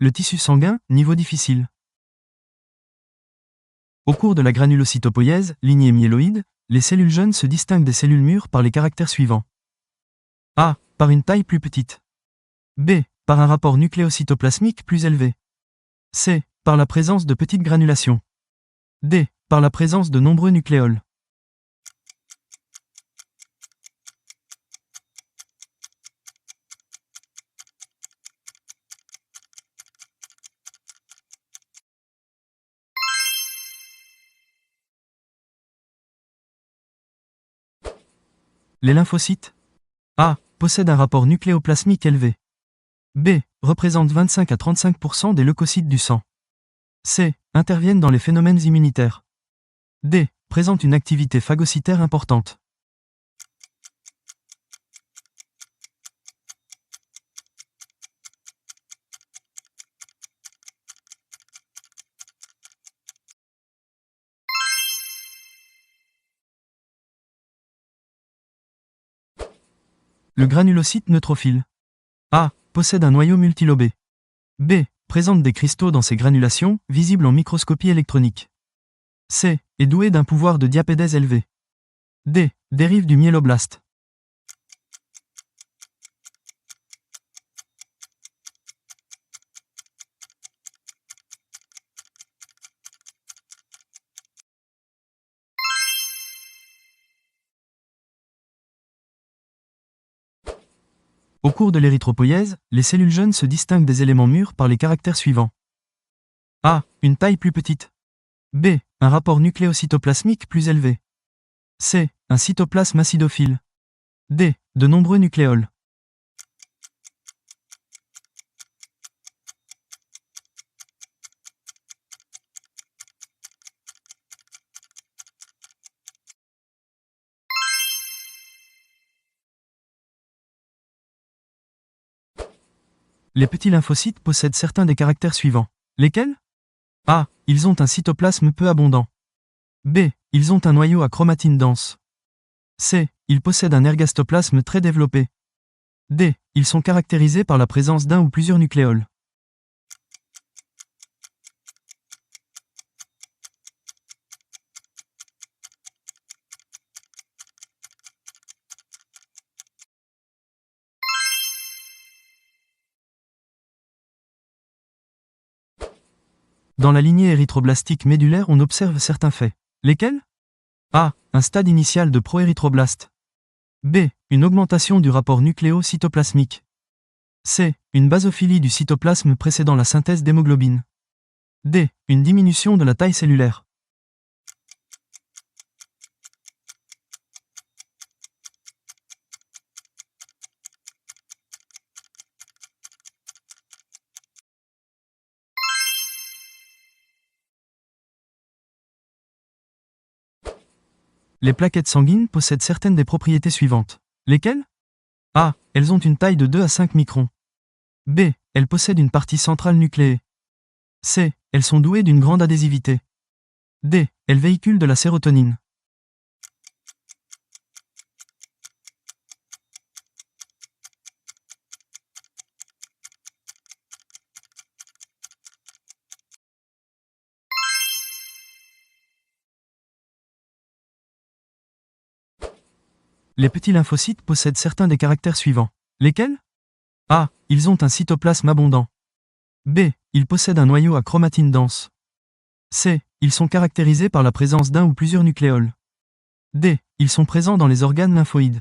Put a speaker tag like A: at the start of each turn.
A: Le tissu sanguin, niveau difficile. Au cours de la granulocytopoïèse, lignée myéloïde, les cellules jeunes se distinguent des cellules mûres par les caractères suivants. A. Par une taille plus petite. B. Par un rapport nucléocytoplasmique plus élevé. C. Par la présence de petites granulations. D. Par la présence de nombreux nucléoles. Les lymphocytes. A. Possèdent un rapport nucléoplasmique élevé. B. Représentent 25 à 35% des leucocytes du sang. C. Interviennent dans les phénomènes immunitaires. D. Présentent une activité phagocytaire importante. Le granulocyte neutrophile. A. Possède un noyau multilobé. B. Présente des cristaux dans ses granulations, visibles en microscopie électronique. C. Est doué d'un pouvoir de diapédèse élevé. D. Dérive du myéloblaste. Au cours de l'érythropoïèse, les cellules jeunes se distinguent des éléments mûrs par les caractères suivants. A. Une taille plus petite. B. Un rapport nucléocytoplasmique plus élevé. C. Un cytoplasme acidophile. D. De nombreux nucléoles. Les petits lymphocytes possèdent certains des caractères suivants. Lesquels? A. Ils ont un cytoplasme peu abondant. B. Ils ont un noyau à chromatine dense. C. Ils possèdent un ergastoplasme très développé. D. Ils sont caractérisés par la présence d'un ou plusieurs nucléoles. Dans la lignée érythroblastique médulaire, on observe certains faits. Lesquels? A. Un stade initial de proérythroblaste. B. Une augmentation du rapport nucléo-cytoplasmique. C. Une basophilie du cytoplasme précédant la synthèse d'hémoglobine. D. Une diminution de la taille cellulaire. Les plaquettes sanguines possèdent certaines des propriétés suivantes. Lesquelles? A. Elles ont une taille de 2 à 5 microns. B. Elles possèdent une partie centrale nucléée. C. Elles sont douées d'une grande adhésivité. D. Elles véhiculent de la sérotonine. Les petits lymphocytes possèdent certains des caractères suivants. Lesquels? A. Ils ont un cytoplasme abondant. B. Ils possèdent un noyau à chromatine dense. C. Ils sont caractérisés par la présence d'un ou plusieurs nucléoles. D. Ils sont présents dans les organes lymphoïdes.